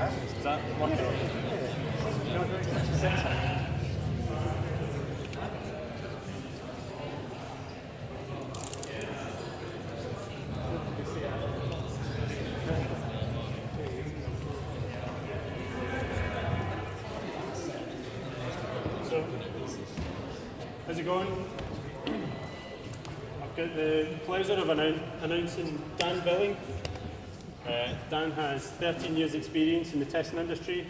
Is that working? So, how's it going? I've got the pleasure of announcing Dan Billing. Dan has 13 years experience in the testing industry.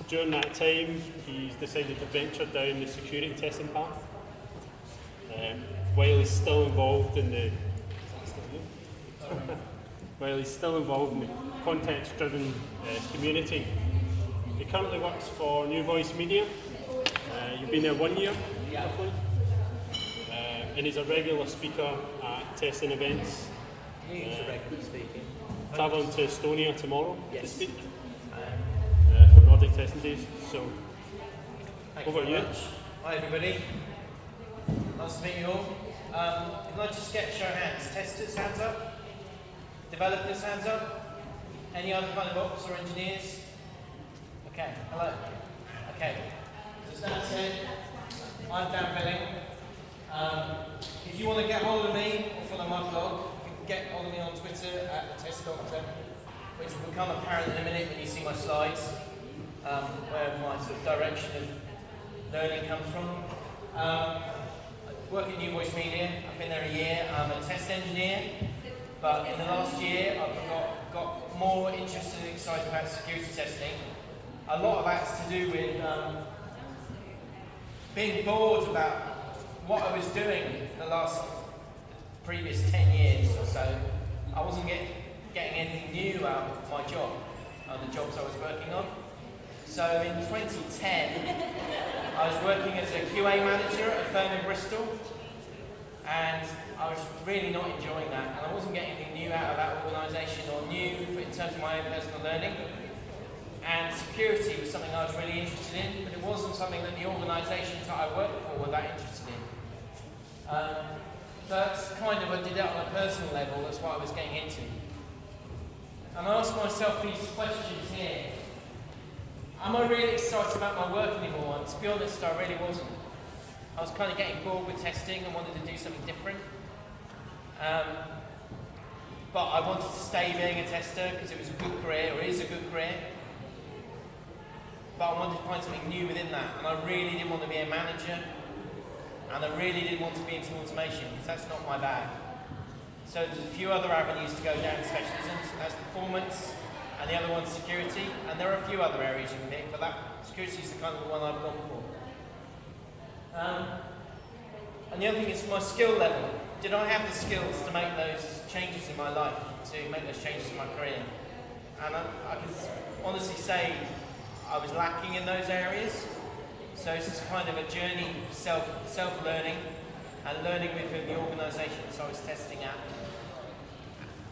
During that time, he's decided to venture down the security testing path. While he's still involved in the context-driven community. He currently works for New Voice Media. You've been there 1 year, roughly. And he's a regular speaker at testing events. Regular speaking. Travelling to Estonia tomorrow to Yes. speak for Nordic Testing Days. So, over to you. Hi everybody. Nice to meet you all. Can I just get a show of hands? Testers, hands up. Developers, hands up. Any other kind of ops or engineers? Okay, hello. Okay, so as Dan said, I'm Dan Billing. If you want to get hold of me or follow my blog, you can get hold of me on Twitter at TestDoctor, which will become apparent in a minute when you see my slides, where my sort of direction of learning comes from. I work at New Voice Media. I've been there a year. I'm a test engineer, but in the last year I've got more interested and excited about security testing. A lot of that's to do with being bored about what I was doing the previous 10 years or so. I wasn't getting anything new out of my job, the jobs I was working on. So in 2010, I was working as a QA manager at a firm in Bristol, and I was really not enjoying that, and I wasn't getting anything new out of that organisation or new in terms of my own personal learning. And security was something I was really interested in, but it wasn't something that the organisations that I worked for were that interested in. So that's kind of, I did that on a personal level, that's what I was getting into. And I asked myself these questions here. Am I really excited about my work anymore? And to be honest, I really wasn't. I was kind of getting bored with testing and wanted to do something different. But I wanted to stay being a tester because it was a good career, or is a good career. But I wanted to find something new within that, and I really didn't want to be a manager, and I really didn't want to be into automation, because that's not my bag. So there's a few other avenues to go down specialisms, that's performance, and the other one's security, and there are a few other areas you can pick, but that security is the kind of the one I've gone for. And the other thing is my skill level. Did I have the skills to make those changes in my life, to make those changes in my career? And I can honestly say I was lacking in those areas. So this is kind of a journey, self-learning, and learning within the organisations I was testing at.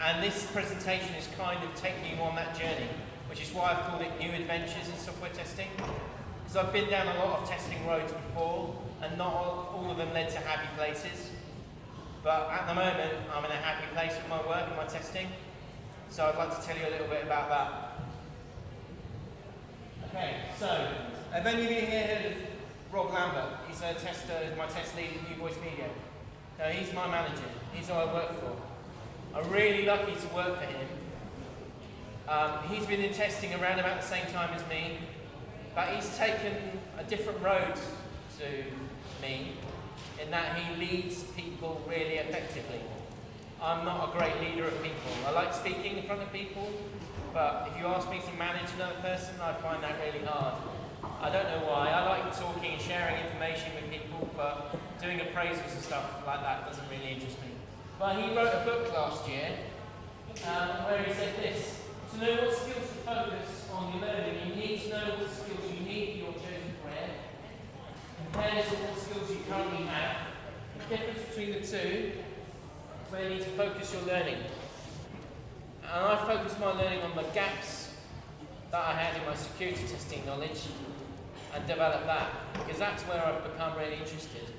And this presentation is kind of taking you on that journey, which is why I've called it New Adventures in Software Testing. Because I've been down a lot of testing roads before, and not all of them led to happy places. But at the moment, I'm in a happy place with my work and my testing. So I'd like to tell you a little bit about that. Okay, so have any of you here heard of Rob Lambert? He's a tester, my test lead at New Voice Media. So he's my manager. He's who I work for. I'm really lucky to work for him. He's been in testing around about the same time as me, but he's taken a different road to me in that he leads people really effectively. I'm not a great leader of people. I like speaking in front of people, but if you ask me to manage another person, I find that really hard. I don't know why. I like talking and sharing information with people, but doing appraisals and stuff like that doesn't really interest me. But he wrote a book last year where he said this: to know what skills to focus on your learning, you need to know what skills you need for your chosen career. Compare this with what skills you currently have. The difference between the two is where you need to focus your learning. And I focused my learning on the gaps that I had in my security testing knowledge and developed that, because that's where I've become really interested.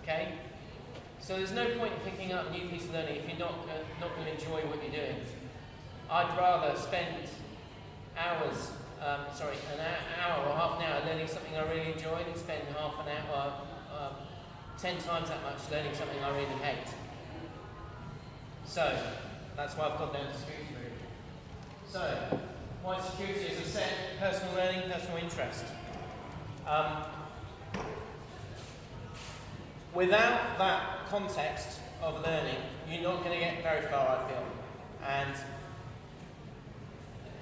Okay? So there's no point in picking up a new piece of learning if you're not going to enjoy what you're doing. I'd rather spend hours 10 times that much learning something I really hate. So, that's why I've gone down to security route. So, why security? As I said, personal learning, personal interest. Without that context of learning, you're not going to get very far, I feel. And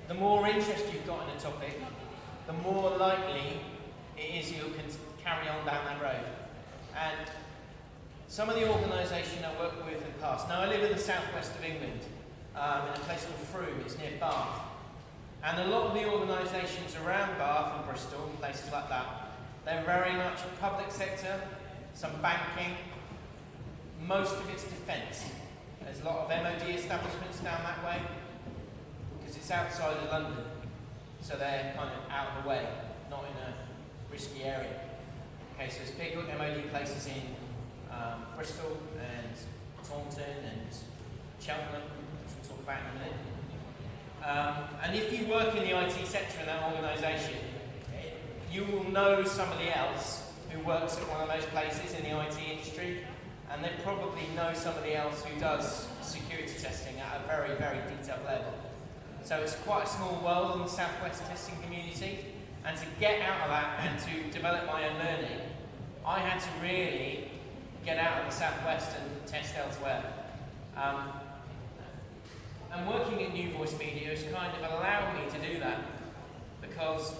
the more interest you've got in a topic, the more likely it is you can carry on down that road. And some of the organisation I worked with in the past, now I live in the southwest of England, in a place called Frome, it's near Bath. And a lot of the organisations around Bath and Bristol and places like that, they're very much public sector, some banking, most of it's defence. There's a lot of MOD establishments down that way, because it's outside of London, so they're kind of out of the way, not in a risky area. Okay, so there's big MOD places in Bristol and Taunton and Cheltenham, which we'll talk about in a minute. And if you work in the IT sector in that organisation, you will know somebody else who works at one of those places in the IT industry, and they probably know somebody else who does security testing at a very, very detailed level. So it's quite a small world in the Southwest testing community, and to get out of that and to develop my own learning, I had to really get out of the Southwest and test elsewhere. And working at New Voice Media has kind of allowed me to do that, because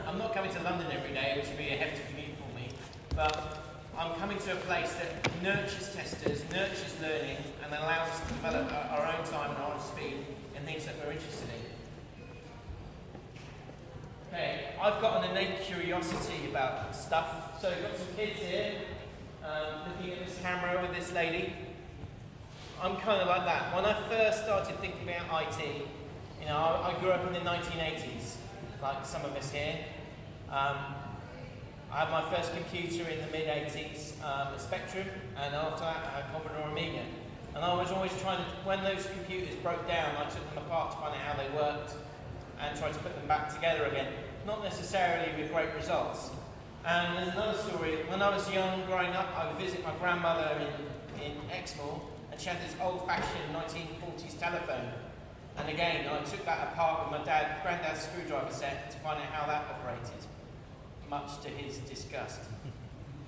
I'm not coming to London every day, which would be a hefty commute for me, but I'm coming to a place that nurtures testers, nurtures learning, and allows us to develop our own time and our own speed in things that we're interested in. Okay, I've got an innate curiosity about stuff. So we've got some kids here, looking at this camera with this lady. I'm kind of like that. When I first started thinking about IT, you know, I grew up in the 1980s, like some of us here. I had my first computer in the mid-80s, a Spectrum, and after that I had Commodore Amiga. And I was always trying to, when those computers broke down, I took them apart to find out how they worked and tried to put them back together again. Not necessarily with great results. And there's another story. When I was young, growing up, I would visit my grandmother in Exmoor, and she had this old-fashioned 1940s telephone. And again, I took that apart with my granddad's screwdriver set to find out how that operated, much to his disgust.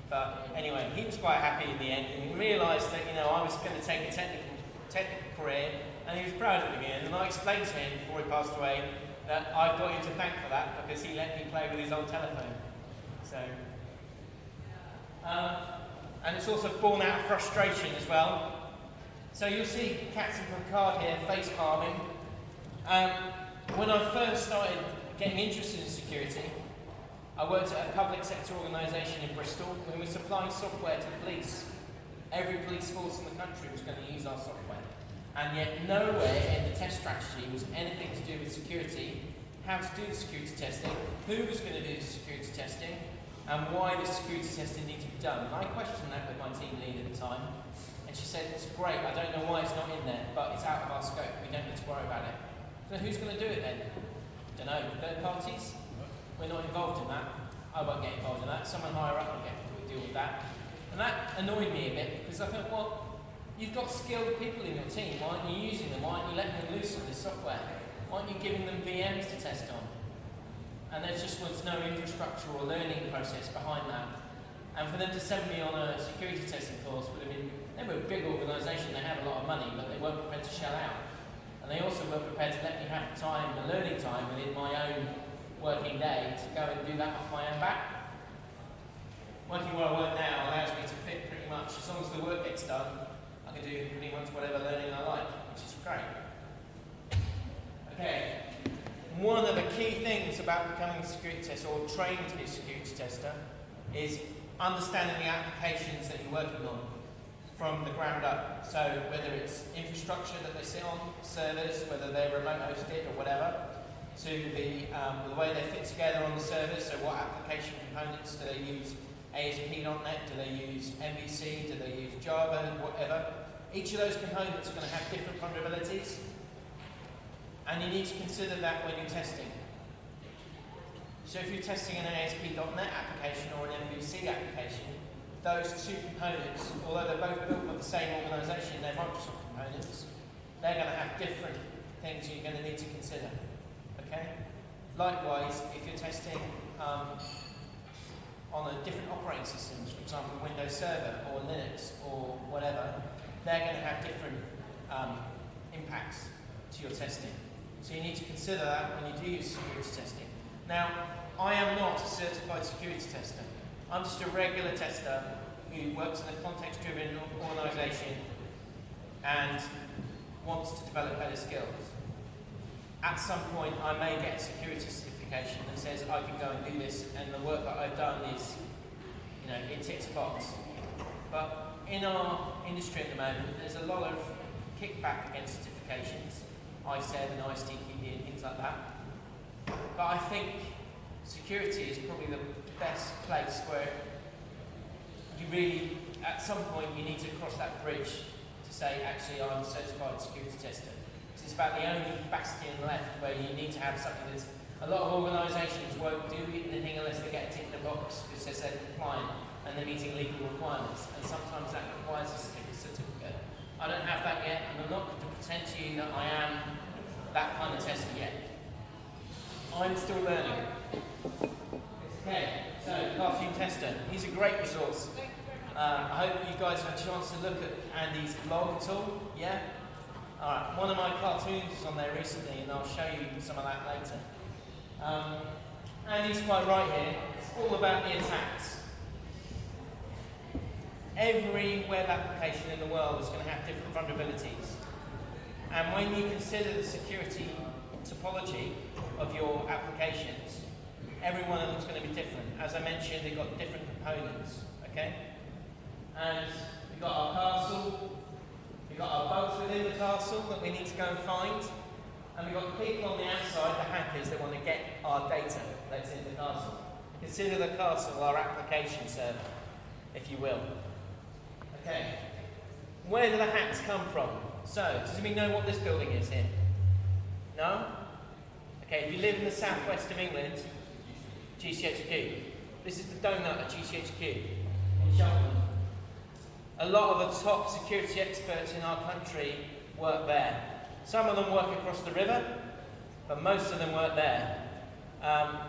But anyway, he was quite happy in the end, and he realised that, you know, I was going to take a technical career, and he was proud of me. And I explained to him before he passed away that I've got him to thank for that, because he let me play with his old telephone. So, and it's also born out of frustration as well. So you'll see Captain Picard here face palming. When I first started getting interested in security, I worked at a public sector organisation in Bristol, and we were supplying software to the police. Every police force in the country was going to use our software. And yet nowhere in the test strategy was anything to do with security, how to do the security testing, who was going to do the security testing, and why the security testing needed to be done. And I questioned that with my team lead at the time, and she said, it's great, I don't know why it's not in there, but it's out of our scope, we don't need to worry about it. So who's going to do it then? Don't know, third parties? We're not involved in that. I won't get involved in that. Someone higher up will get to deal with that. And that annoyed me a bit, because I thought, well, you've got skilled people in your team. Why aren't you using them? Why aren't you letting them loose on this software? Why aren't you giving them VMs to test on? And there just was no infrastructure or learning process behind that. And for them to send me on a security testing course would have been, they were a big organisation, they had a lot of money, but they weren't prepared to shell out. And they also weren't prepared to let me have time, the learning time within my own working day to go and do that off my own back. Working where I work now allows me to fit pretty much, as long as the work gets done, I can do pretty much whatever learning I like, which is great. Okay, one of the key things about becoming a security tester, or training to be a security tester, is understanding the applications that you're working on from the ground up. So whether it's infrastructure that they sit on, servers, whether they're remote hosted or whatever, to the way they fit together on the servers, so what application components do they use? ASP.NET, do they use MVC, do they use Java, whatever. Each of those components are going to have different vulnerabilities, and you need to consider that when you're testing. So if you're testing an ASP.NET application or an MVC application, those two components, although they're both built by the same organisation, they're Microsoft components, they're going to have different things you're going to need to consider. Okay? Likewise, if you're testing on a different operating systems, for example Windows Server or Linux or whatever, they're going to have different impacts to your testing. So you need to consider that when you do use security testing. Now, I am not a certified security tester. I'm just a regular tester who works in a context-driven organisation and wants to develop better skills. At some point, I may get a security certification that says I can go and do this, and the work that I've done is, it ticks a box. But in our industry at the moment, there's a lot of kickback against certifications, ISEB and ISTQB and things like that. But I think security is probably the best place where you really, at some point, you need to cross that bridge to say, actually, I'm a certified security tester. It's about the only bastion left where you need to have something that's... A lot of organisations won't do anything unless they get a tick in the box that says they're compliant and they're meeting legal requirements, and sometimes that requires a certificate. I don't have that yet, and I'm not going to pretend to you that I am that kind of tester yet. I'm still learning. Okay, so cartoon tester. He's a great resource. I hope you guys have a chance to look at Andy's blog at all. Yeah? Alright, one of my cartoons was on there recently, and I'll show you some of that later. Andy's quite right here. It's all about the attacks. Every web application in the world is going to have different vulnerabilities. And when you consider the security topology of your applications, every one of them is going to be different. As I mentioned, they've got different components. Okay? And we've got our castle, we've got our bugs within the castle that we need to go and find, and we've got the people on the outside, the hackers, that want to get our data that's in the castle. Consider the castle our application server, if you will. Okay. Where do the hacks come from? So, does anybody know what this building is here? No? Okay, if you live in the southwest of England, GCHQ. This is the donut at GCHQ in Cheltenham. A lot of the top security experts in our country work there. Some of them work across the river, but most of them work there.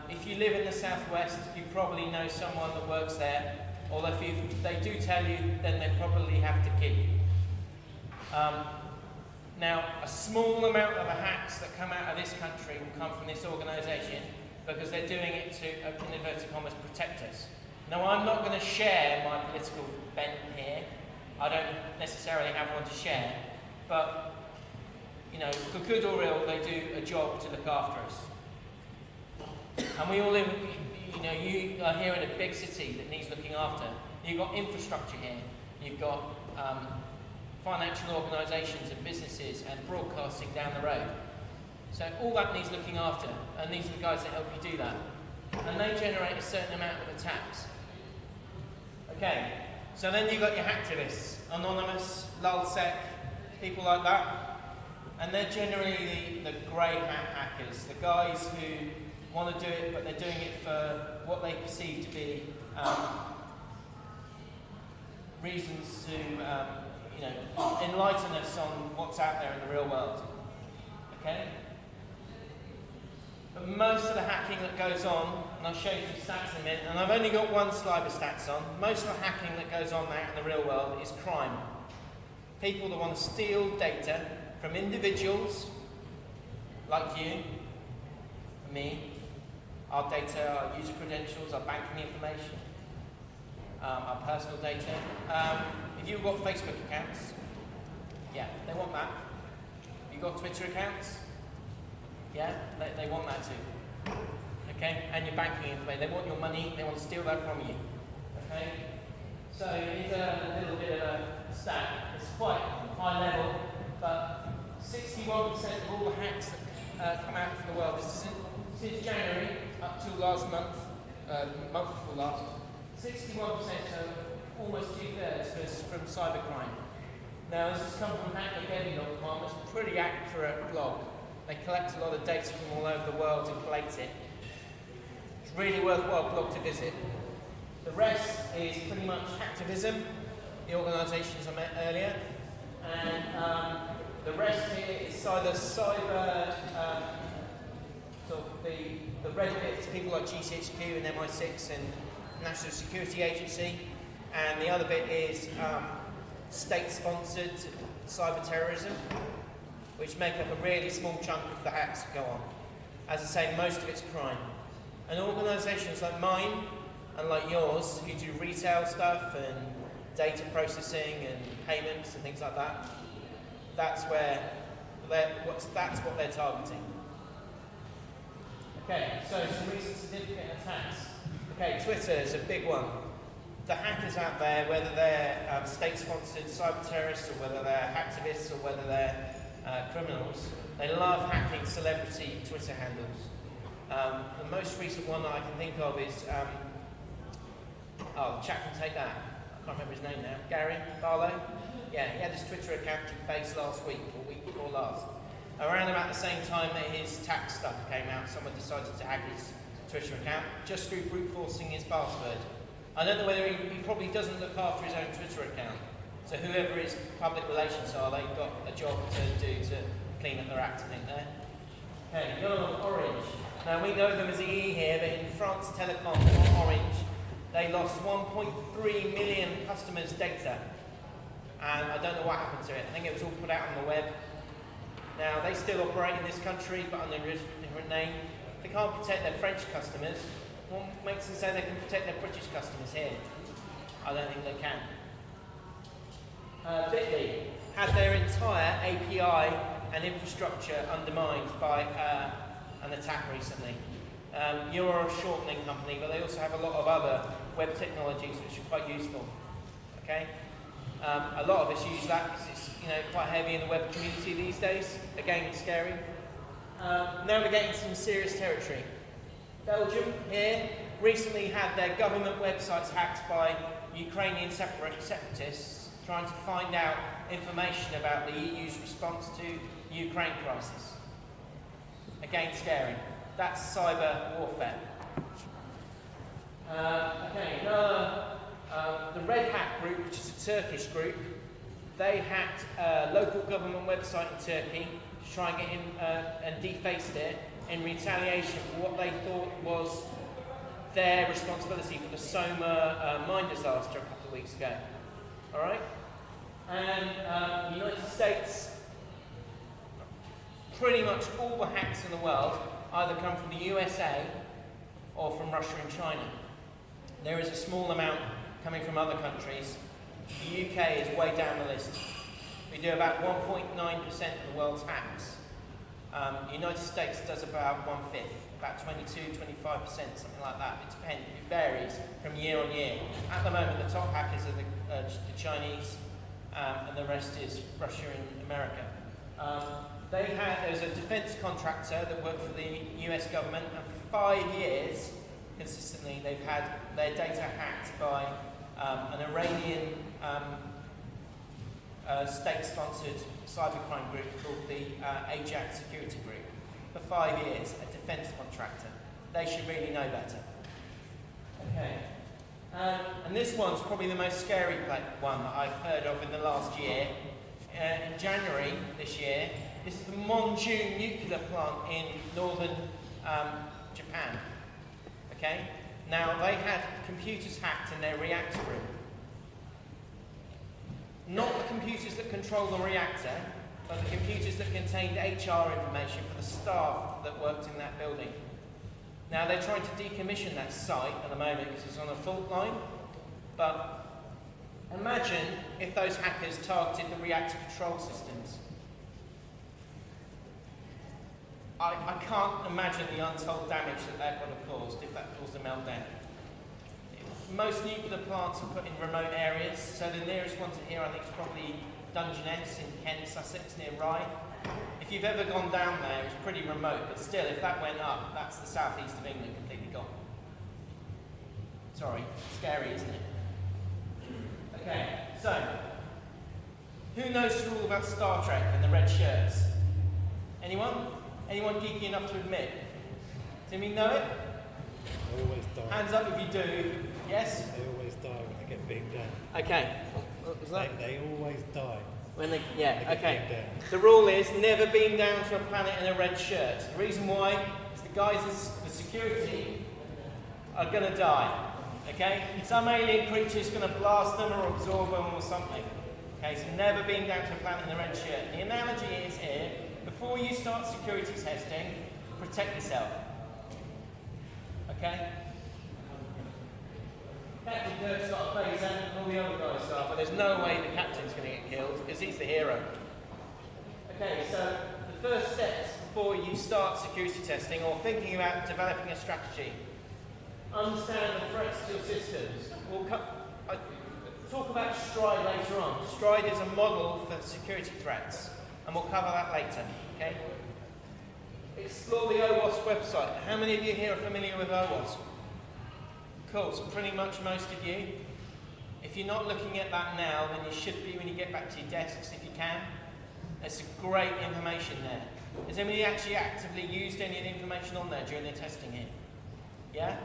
If you live in the southwest, you probably know someone that works there, although if they do tell you, then they probably have to keep. Now, a small amount of the hacks that come out of this country will come from this organisation because they're doing it to, in inverted commas, protect us. Now, I'm not going to share my political bent here. I don't necessarily have one to share, but for good or ill, they do a job to look after us. And we all live, you are here in a big city that needs looking after. You've got infrastructure here. You've got financial organisations and businesses and broadcasting down the road. So all that needs looking after, and these are the guys that help you do that. And they generate a certain amount of attacks. Okay, so then you've got your hacktivists, Anonymous, LulzSec, people like that. And they're generally the grey hat hackers, the guys who want to do it, but they're doing it for what they perceive to be reasons to enlighten us on what's out there in the real world. Okay? But most of the hacking that goes on, and I'll show you some stats in a minute, and I've only got one slide with stats on, most of the hacking that goes on out in the real world is crime. People that want to steal data from individuals like you, me, our data, our user credentials, our banking information, our personal data. If you've got Facebook accounts, yeah, they want that. You've got Twitter accounts, yeah, they want that too. Okay, and your banking information. They want your money, they want to steal that from you. Okay, so here's a little bit of a stat. It's quite high level, but 61% of all the hacks that come out from the world, this is since January up till last month, month before last, 61%, so almost 2/3 was from cybercrime. Now this has come from hackmageddon.com, it's a pretty accurate blog. They collect a lot of data from all over the world and collate it. It's Really worthwhile blog to visit. The rest is pretty much hacktivism, the organisations I met earlier, and the rest here is either cyber, sort of the red bits, people like GCHQ and MI6 and National Security Agency, and the other bit is state-sponsored cyber terrorism, which make up a really small chunk of the hacks that go on. As I say, most of it's crime. And organisations like mine and like yours, who do retail stuff and data processing and payments and things like that, that's what they're targeting. Okay, so some recent significant attacks. Okay, Twitter is a big one. The hackers out there, whether they're state-sponsored cyber terrorists or whether they're hacktivists or whether they're criminals, they love hacking celebrity Twitter handles. The most recent one that I can think of is, the chap from Take That. I can't remember his name now. Gary Barlow? Yeah, he had his Twitter account faced last week, or week before last. Around about the same time that his tax stuff came out, someone decided to hack his Twitter account just through brute forcing his password. I don't know whether he probably doesn't look after his own Twitter account. So whoever his public relations are, they've got a job to do to clean up their act, I think, there. Okay, go on Orange. Now we know them as EE here, but in France Telecom or Orange, they lost 1.3 million customers' data. And I don't know what happened to it. I think it was all put out on the web. Now, they still operate in this country, but under a different name. If they can't protect their French customers, what makes them say they can protect their British customers here? I don't think they can. Bitly had their entire API and infrastructure undermined by an attack recently. You're a shortening company, but they also have a lot of other web technologies which are quite useful. Okay? A lot of us use that because it's quite heavy in the web community these days. Again, it's scary. Now we're getting some serious territory. Belgium here recently had their government websites hacked by Ukrainian separatists trying to find out information about the EU's response to the Ukraine crisis. Again, scary. That's cyber warfare. The Red Hat group, which is a Turkish group, they hacked a local government website in Turkey to try and get in and defaced it in retaliation for what they thought was their responsibility for the Soma mine disaster a couple of weeks ago. All right? And the United States, pretty much all the hacks in the world either come from the USA or from Russia and China. There is a small amount coming from other countries. The UK is way down the list. We do about 1.9% of the world's hacks. The United States does about 1/5, about 22, 25%, something like that. It depends, it varies from year on year. At the moment, the top hackers are the Chinese, and the rest is Russia and America. There's a defense contractor that worked for the US government, and for 5 years, consistently, they've had their data hacked by an Iranian state-sponsored cybercrime group called the Ajax Security Group. For 5 years, a defense contractor. They should really know better. Okay. And this one's probably the most scary one that I've heard of in the last year. In January this year, this is the Monjun nuclear plant in northern Japan. Okay? Now, they had computers hacked in their reactor room. Not the computers that control the reactor, but the computers that contained HR information for the staff that worked in that building. Now, they're trying to decommission that site at the moment because it's on a fault line, but imagine if those hackers targeted the reactor control systems. I can't imagine the untold damage that would have caused if that caused a meltdown. Most nuclear plants are put in remote areas, so the nearest one to here I think is probably Dungeness in Kent, Sussex, near Rye. If you've ever gone down there, it's pretty remote, but still, if that went up, that's the southeast of England completely gone. Sorry, scary, isn't it? Okay, so, who knows all about Star Trek and the red shirts? Anyone? Anyone geeky enough to admit? Do we know it? They always die. Hands up if you do. Yes? They always die when they get beaten down. Okay. What was that? They always die. When they, yeah, They get okay. beaten down. The rule is never beam down to a planet in a red shirt. The reason why is the guys, the security, are going to die. Okay? Some alien creature is going to blast them or absorb them or something. Okay, so never beam down to a planet in a red shirt. The analogy is here, before you start security testing, protect yourself. Okay? Captain Dirk's got a face and all the other guys are, but there's no way the captain's going to get killed because he's the hero. Okay, so the first steps before you start security testing or thinking about developing a strategy, understand the threats to your systems. We'll talk about Stride later on. Stride is a model for security threats, and we'll cover that later. Okay? Explore the OWASP website. How many of you here are familiar with OWASP? Cool, so pretty much most of you. If you're not looking at that now, then you should be when you get back to your desks if you can. There's some great information there. Has anybody actually actively used any of the information on there during their testing here? Yeah?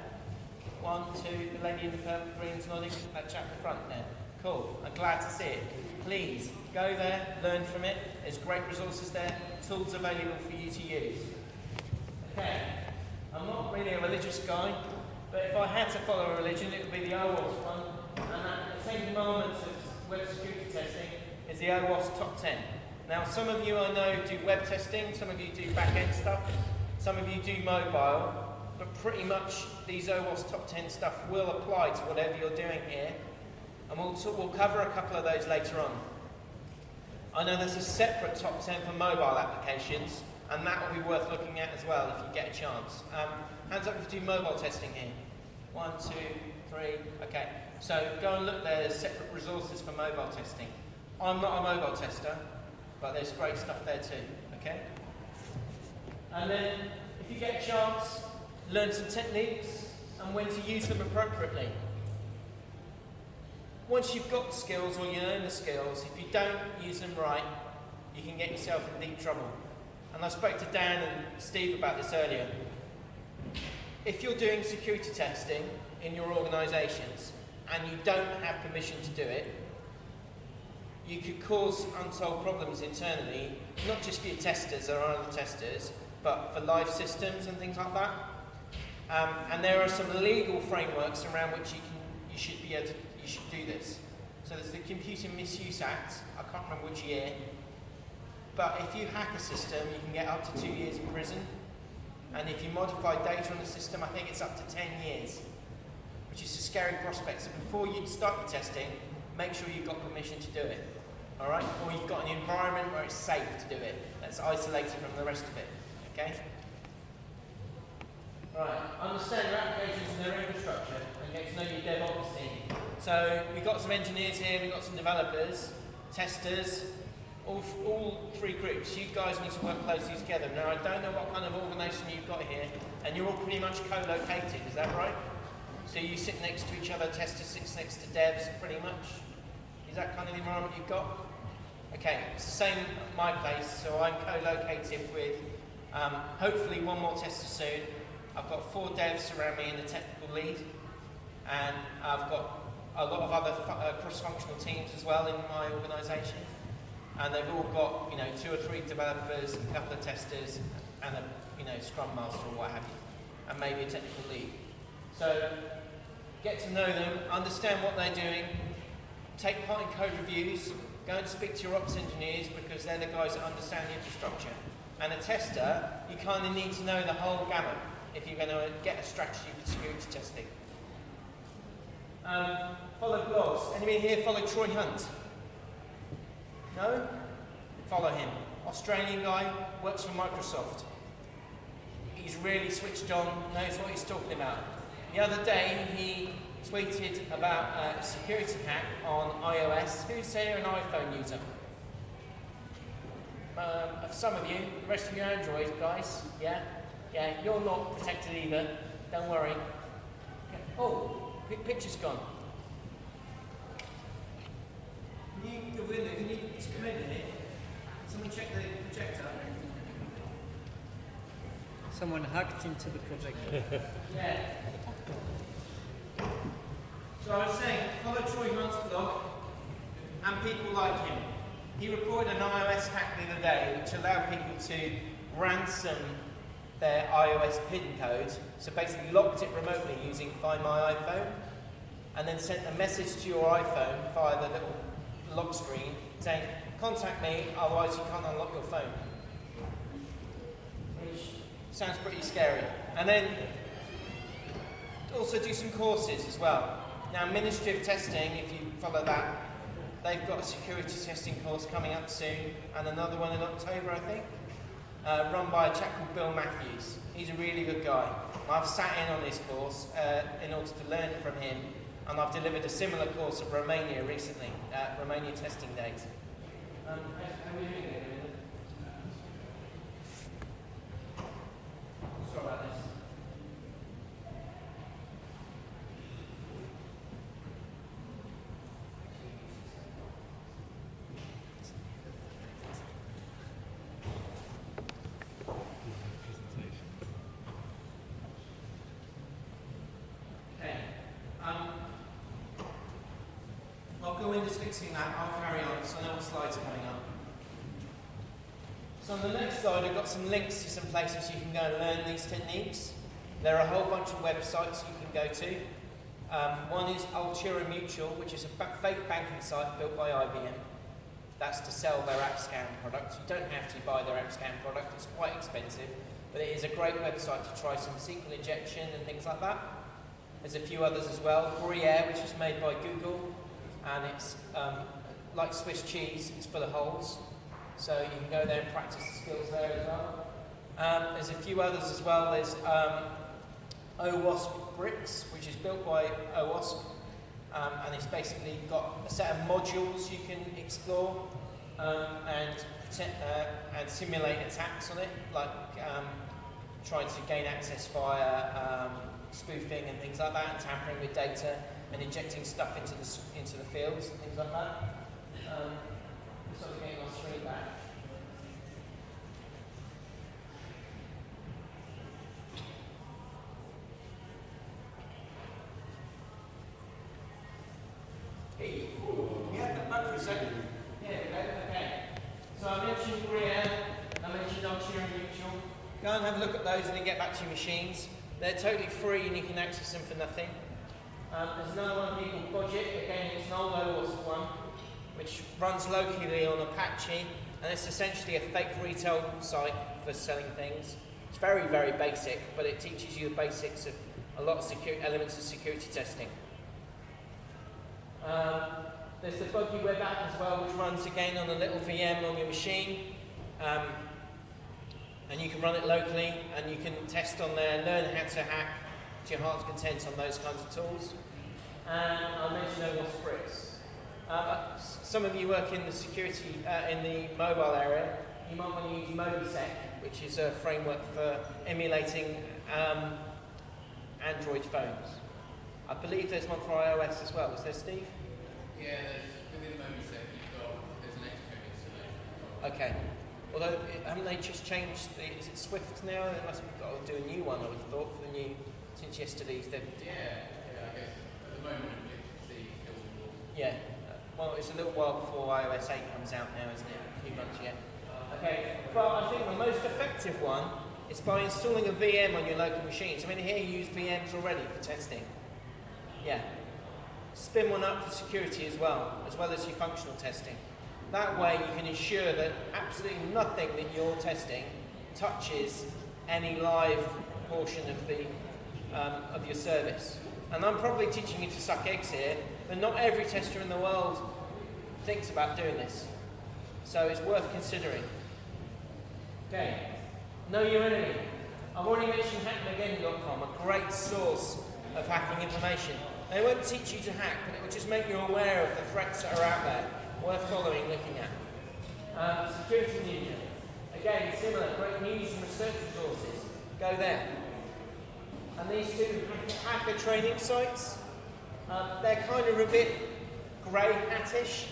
1, 2, the lady in the purple green's nodding, that chap in front there. Cool, I'm glad to see it. Please, go there, learn from it. There's great resources there, tools available for you to use. Okay, I'm not really a religious guy, but if I had to follow a religion, it would be the OWASP one. And at the 10 commandments of web security testing is the OWASP top 10. Now, some of you I know do web testing, some of you do back-end stuff, some of you do mobile, but pretty much these OWASP top 10 stuff will apply to whatever you're doing here. And we'll cover a couple of those later on. I know there's a separate top 10 for mobile applications, and that will be worth looking at as well if you get a chance. Hands up if you do mobile testing here. 1, 2, 3, okay. So go and look there, there's separate resources for mobile testing. I'm not a mobile tester, but there's great stuff there too, okay? And then, if you get a chance, learn some techniques and when to use them appropriately. Once you've got the skills or you learn the skills, if you don't use them right, you can get yourself in deep trouble. And I spoke to Dan and Steve about this earlier. If you're doing security testing in your organisations and you don't have permission to do it, you could cause unsolved problems internally, not just for your testers or other testers, but for live systems and things like that. And there are some legal frameworks around which you should do this. So there's the Computer Misuse Act, I can't remember which year, but if you hack a system, you can get up to 2 years in prison. And if you modify data on the system, I think it's up to 10 years, which is a scary prospect. So before you start your testing, make sure you've got permission to do it. All right? Or you've got an environment where it's safe to do it, that's isolated from the rest of it. Okay? Right, understand your applications and their infrastructure and get to know your DevOps team. So we've got some engineers here, we've got some developers, testers, all three groups. You guys need to work closely together. Now I don't know what kind of organisation you've got here, and you're all pretty much co-located, is that right? So you sit next to each other, tester sits next to devs, pretty much? Is that kind of the environment you've got? Okay, it's the same at my place, so I'm co-located with hopefully one more tester soon. I've got 4 devs around me in the technical lead, and I've got a lot of other cross-functional teams as well in my organisation. And they've all got, 2 or 3 developers, a couple of testers, and a Scrum Master or what have you, and maybe a technical lead. So get to know them, understand what they're doing, take part in code reviews, go and speak to your ops engineers because they're the guys that understand the infrastructure. And a tester, you kind of need to know the whole gamut if you're going to get a strategy for security testing. Follow blogs. Anybody here follow Troy Hunt? No? Follow him. Australian guy, works for Microsoft. He's really switched on, knows what he's talking about. The other day he tweeted about a security hack on iOS. Who's here an iPhone user? Some of you, the rest of you Android guys, yeah? Yeah, you're not protected either, don't worry. Okay. Oh, picture's gone. Can you go in there? Can you just come in here? Someone check the projector. Someone hacked into the projector. Yeah. So I was saying, follow Troy Hunt's blog and people like him. He reported an iOS hack the other day which allowed people to ransom their iOS PIN code, so basically locked it remotely using Find My iPhone, and then sent a message to your iPhone via the little lock screen saying, contact me, otherwise you can't unlock your phone. Which sounds pretty scary. And then also do some courses as well. Now, Ministry of Testing, if you follow that, they've got a security testing course coming up soon, and another one in October, I think, run by a chap called Bill Matthews. He's a really good guy. I've sat in on his course in order to learn from him, and I've delivered a similar course at Romania recently, at Romania Testing Days. How are we doing it? Sorry about this. Windows fixing that, I'll carry on, so I know what slides are coming up. So on the next slide I've got some links to some places you can go and learn these techniques. There are a whole bunch of websites you can go to. One is Auditorium Mutual, which is a fake banking site built by IBM. That's to sell their app scan product. You don't have to buy their app scan product, it's quite expensive, but it is a great website to try some SQL injection and things like that. There's a few others as well. Gruyere, which is made by Google, and it's like Swiss cheese, it's full of holes. So you can go there and practice the skills there as well. There's a few others as well. There's OWASP Bricks, which is built by OWASP, and it's basically got a set of modules you can explore and simulate attacks on it, like trying to gain access via spoofing and things like that, and tampering with data, and injecting stuff into the fields and things like that. Sort of getting our screen back. Hey, yeah, come back for a second. Yeah, okay. So I mentioned Gruyere, I mentioned Auditorium Mutual. Go and have a look at those and then get back to your machines. They're totally free and you can access them for nothing. There's another one called Budget. Again, it's an old OWASP one, which runs locally on Apache, and it's essentially a fake retail site for selling things. It's very, very basic, but it teaches you the basics of a lot of elements of security testing. There's the Buggy Web app as well, which runs again on a little VM on your machine. And you can run it locally, and you can test on there, learn how to hack to your heart's content on those kinds of tools. And I mentioned OWASP Bricks. Some of you work in the security, in the mobile area. You might want to use MobiSec, which is a framework for emulating Android phones. I believe there's one for iOS as well. Is there, Steve? Yeah, within MobiSec there's an Xcode installation. Okay. Although, haven't they just changed is it Swift now? They must have got to do a new one, I would have thought, for the new, since yesterday's. Yeah, I guess at the moment it's still. Yeah. Well, it's a little while before iOS 8 comes out now, isn't it? A few months yet. Okay, but I think the most effective one is by installing a VM on your local machines. I mean, here you use VMs already for testing. Yeah. Spin one up for security as well as your functional testing. That way you can ensure that absolutely nothing that you're testing touches any live portion of your service. And I'm probably teaching you to suck eggs here, but not every tester in the world thinks about doing this. So it's worth considering. Okay, know your enemy. I've already mentioned hackmagain.com, a great source of hacking information. They won't teach you to hack, but it will just make you aware of the threats that are out there, worth following, looking at. Security Ninja. Again, similar, great news and research resources. Go there. And these two hacker training sites, they're kind of a bit grey hat-ish,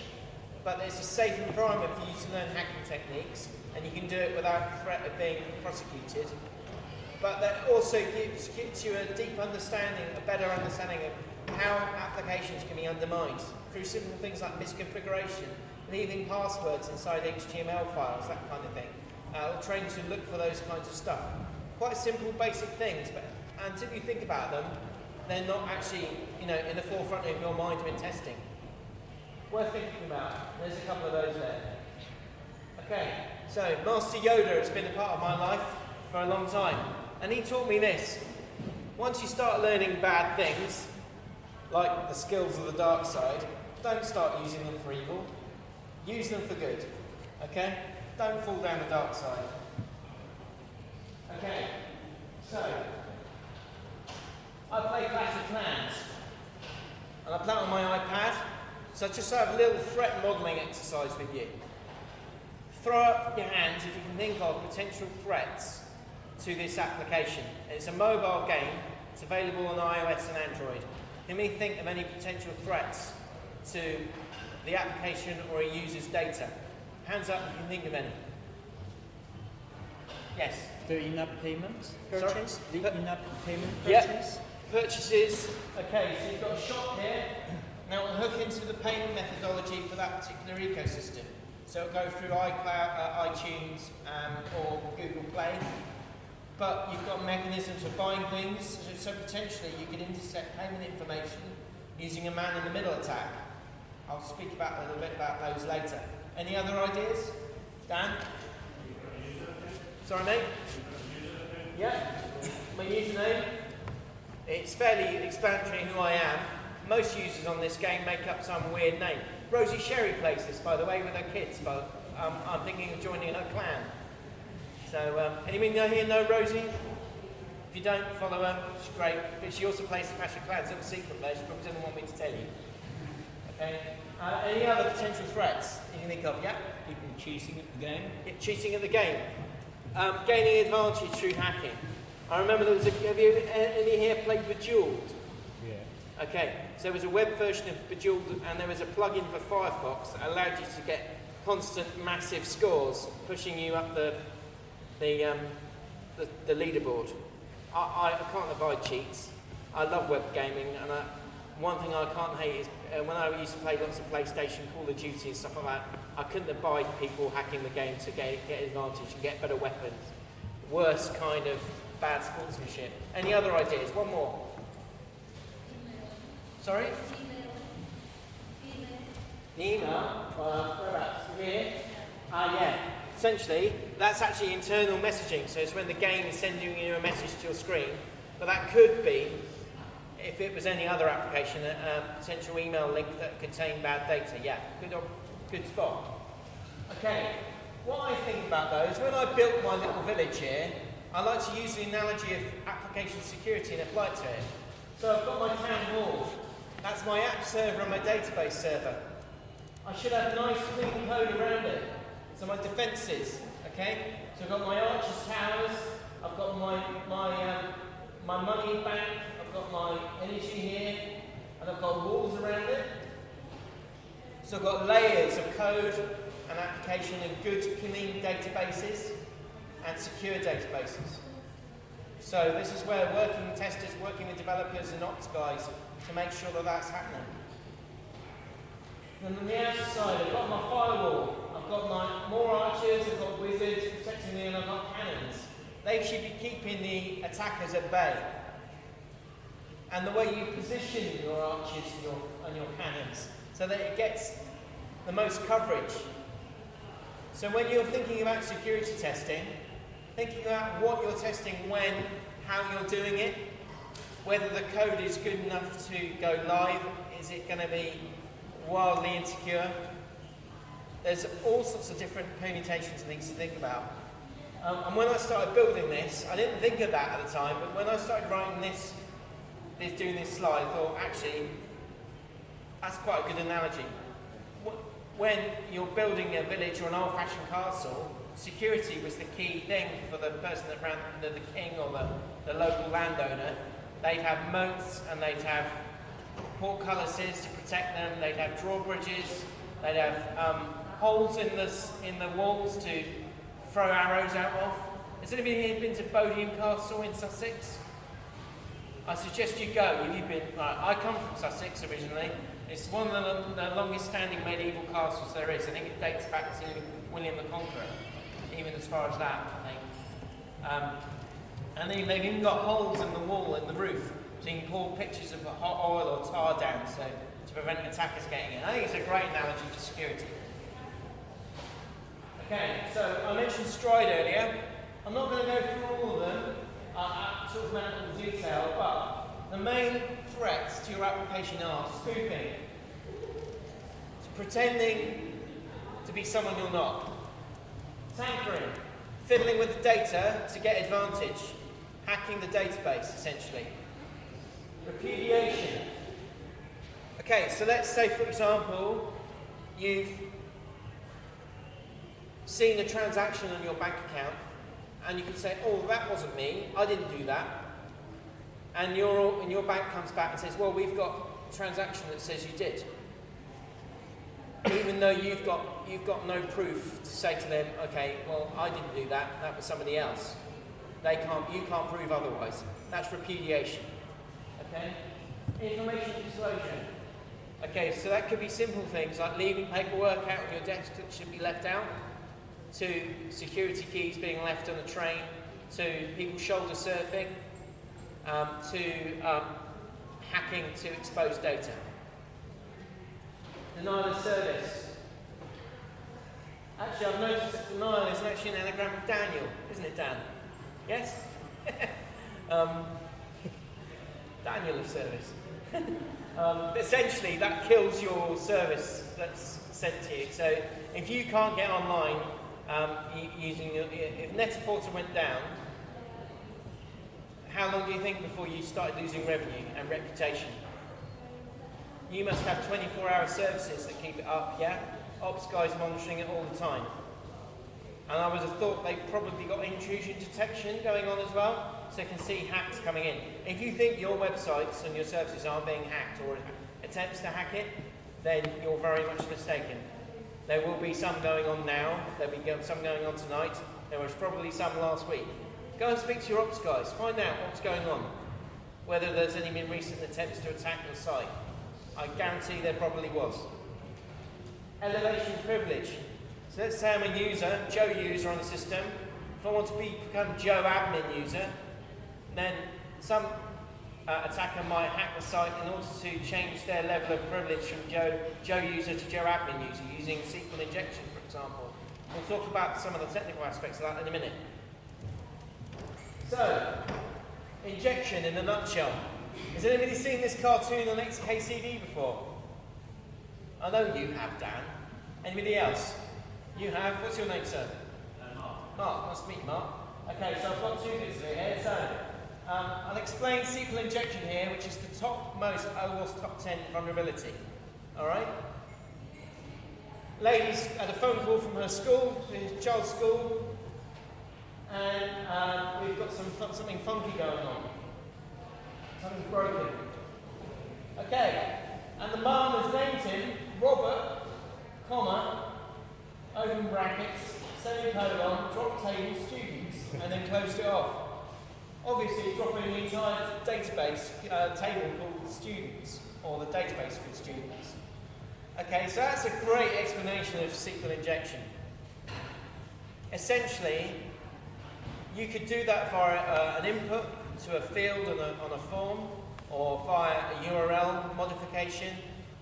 but there's a safe environment for you to learn hacking techniques, and you can do it without the threat of being prosecuted. but that also gives you a deep understanding, a better understanding of how applications can be undermined through simple things like misconfiguration, leaving passwords inside HTML files, that kind of thing. It'll train you to look for those kinds of stuff. Quite simple, basic things, but until you think about them, they're not actually, in the forefront of your mind when testing. Worth thinking about. There's a couple of those there. Okay, so Master Yoda has been a part of my life for a long time, and he taught me this. Once you start learning bad things, like the skills of the dark side, don't start using them for evil. Use them for good. Okay? Don't fall down the dark side. Okay, so I play Clash of Clans, and I play it on my iPad, so I just have a little threat modelling exercise with you. Throw up your hands if you can think of potential threats to this application. It's a mobile game, it's available on iOS and Android. Can we think of any potential threats to the application or a user's data? Hands up if you can think of any. Yes? The in-app payment purchase? Sorry? The in-app payment Yep. purchase? Purchases. Okay, so you've got a shop here. Now it'll hook into the payment methodology for that particular ecosystem. So it'll go through iCloud, iTunes, or Google Play. But you've got mechanisms for buying things, so potentially you could intercept payment information using a man-in-the-middle attack. I'll speak about a little bit about those later. Any other ideas? Dan? Sorry, mate? Yeah? My username? It's fairly explanatory who I am. Most users on this game make up some weird name. Rosie Sherry plays this, by the way, with her kids, but I'm thinking of joining her clan. So, anyone here know Rosie? If you don't, follow her, she's great. But she also plays Clash of Clans, it's a secret there, she probably doesn't want me to tell you. Okay. Any other potential threats you can think of? Yeah? People cheating at the game? Yeah, cheating at the game. Gaining advantage through hacking. I remember there was have you any here played Bejeweled? Yeah. Okay, so there was a web version of Bejeweled and there was a plugin for Firefox that allowed you to get constant massive scores, pushing you up the leaderboard. I can't abide cheats. I love web gaming, and one thing I can't hate is when I used to play lots of PlayStation, Call of Duty and stuff like that, I couldn't abide people hacking the game to get advantage and get better weapons. Worst kind of bad sportsmanship. Any other ideas? One more. Sorry? Email? Whereabouts? Here? Yeah. Essentially, that's actually internal messaging, so it's when the game is sending you a message to your screen, but that could be, if it was any other application, a potential email link that contained bad data. Yeah, good spot. Okay, what I think about those, when I built my little village here, I like to use the analogy of application security and apply it to it. So I've got my town hall, that's my app server and my database server. I should have nice clean code around it. So my defences, okay? So I've got my archers towers, I've got my money bank, I've got my energy here, and I've got walls around it. So I've got layers of code and application and good clean databases and secure databases. So this is where working testers, working with developers and ops guys to make sure that that's happening. And on the outer side, I've got my firewall. I've got my more archers, I've got wizards protecting me, and I've got cannons. They should be keeping the attackers at bay. And the way you position your archers and your cannons so that it gets the most coverage. So when you're thinking about security testing, thinking about what you're testing, when, how you're doing it, whether the code is good enough to go live, is it going to be wildly insecure? There's all sorts of different permutations and things to think about. And when I started building this, I didn't think of that at the time, but when I started writing doing this slide, I thought, actually, that's quite a good analogy. When you're building a village or an old-fashioned castle, security was the key thing for the person that ran, the king or the local landowner. They'd have moats and they'd have portcullises to protect them, they'd have drawbridges, they'd have holes in the walls to throw arrows out of. Has anybody here been to Bodiam Castle in Sussex? I suggest you go. If you've been, right, I come from Sussex originally. It's one of the longest standing medieval castles there is. I think it dates back to William the Conqueror, even as far as that, I think. And then they've even got holes in the wall and the roof, so you can pour pictures of hot oil or tar down to prevent attackers getting in. I think it's a great analogy for security. Okay, so I mentioned Stride earlier. I'm not going to go through all of them, sort of amount of detail, but the main threats to your application are spoofing, pretending to be someone you're not, tampering, fiddling with the data to get advantage, hacking the database essentially, repudiation. Okay, so let's say for example you've seen a transaction on your bank account and you can say, oh, that wasn't me, I didn't do that. And your bank comes back and says, well, we've got a transaction that says you did. Even though you've got no proof to say to them, okay, well, I didn't do that, that was somebody else. You can't prove otherwise. That's repudiation. Okay? Information disclosure. Okay, so that could be simple things like leaving paperwork out on your desk that should be left out, to security keys being left on a train, to people shoulder surfing, to hacking to expose data. Denial of service. Actually, I've noticed that denial is actually an anagram of Daniel, isn't it, Dan? Yes? Daniel of service. Essentially, that kills your service that's sent to you. So if you can't get online if Net-a-Porter went down, how long do you think before you started losing revenue and reputation? You must have 24-hour services that keep it up, yeah? Ops guys monitoring it all the time. And I would have thought they've probably got intrusion detection going on as well, so they can see hacks coming in. If you think your websites and your services aren't being hacked or attempts to hack it, then you're very much mistaken. There will be some going on now, there'll be some going on tonight, there was probably some last week. Go and speak to your ops guys, find out what's going on, whether there's any recent attempts to attack your site. I guarantee there probably was. Elevation privilege. So let's say I'm a user, Joe user on the system. If I want to become Joe admin user, then some attacker might hack the site in order to change their level of privilege from Joe user to Joe admin user using SQL injection, for example. We'll talk about some of the technical aspects of that in a minute. So, injection in a nutshell. Has anybody seen this cartoon on XKCD before? I know you have, Dan. Anybody else? You have? What's your name, sir? Mark. Mark, nice to meet you, Mark. Okay, so I've got two bits here. So, I'll explain SQL injection here, which is the topmost OWASP top 10 vulnerability. Alright? Lady's had a phone call from her school, her child's school, and we've got something funky going on. Something's broken. Okay, and the mum has named him Robert, comma, open brackets, semicolon, drop table students, and then closed it off. Obviously, dropping the entire database table called students, or the database called students. Okay, so that's a great explanation of SQL injection. Essentially, you could do that via an input to a field on a form, or via a URL modification,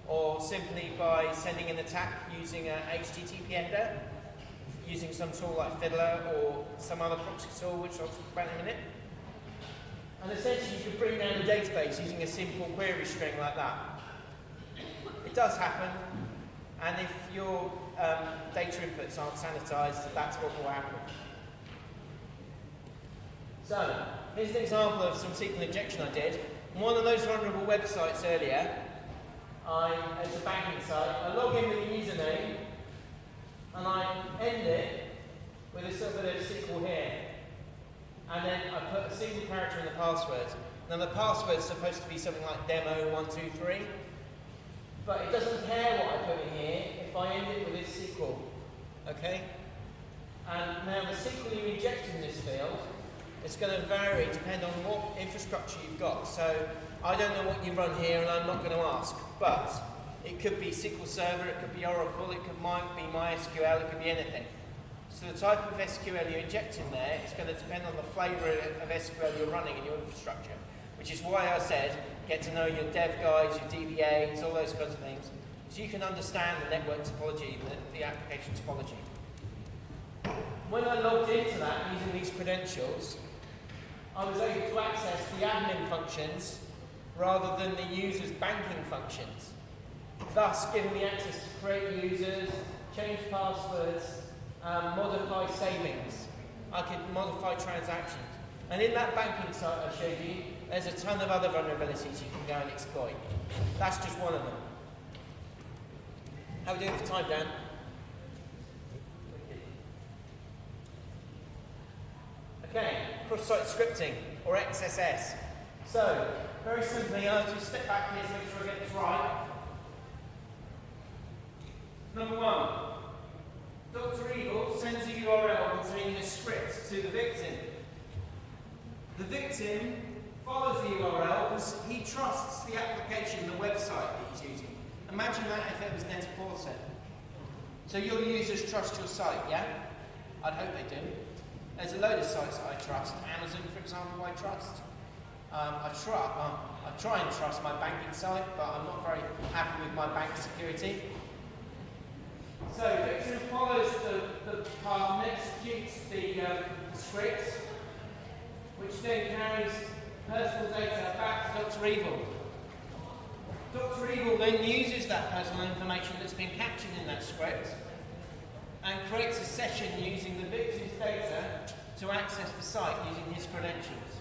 or simply by sending an attack using a HTTP header, using some tool like Fiddler or some other proxy tool, which I'll talk about in a minute. And essentially, you could bring down a database using a simple query string like that. It does happen, and if your data inputs aren't sanitized, that's what will happen. So, here's an example of some SQL injection I did. On one of those vulnerable websites earlier, it's a banking site, I log in with a username, and I end it with a sort of SQL here. And then I put a single character in the password. Now the password is supposed to be something like demo123, but it doesn't care what I put in here if I end it with this SQL. Okay? And now the SQL you inject in this field, it's going to vary depending on what infrastructure you've got. So I don't know what you run here, and I'm not going to ask, but it could be SQL Server, it could be Oracle, it might be MySQL, it could be anything. So the type of SQL you inject in there is going to depend on the flavour of SQL you're running in your infrastructure, which is why I said get to know your dev guides, your DBAs, all those kinds of things, so you can understand the network topology, the application topology. When I logged into that using these credentials, I was able to access the admin functions rather than the user's banking functions, thus giving me access to create users, change passwords, modify savings. I could modify transactions. And in that banking site I showed you, there's a ton of other vulnerabilities you can go and exploit. That's just one of them. How are we doing for time, Dan? Okay, cross-site scripting, or XSS. So, very simply, I'll just step back here to make sure I get this right. Number one, Dr. Evil sends a URL containing a script to the victim. The victim follows the URL because he trusts the application, the website that he's using. Imagine that if it was Net-a-Porter. So your users trust your site, yeah? I'd hope they do. There's a load of sites that I trust. Amazon, for example, I trust. I try and trust my banking site, but I'm not very happy with my bank security. So victim follows the path and executes the script, which then carries personal data back to Dr. Evil. Dr. Evil then uses that personal information that's been captured in that script and creates a session using the victim's data to access the site using his credentials.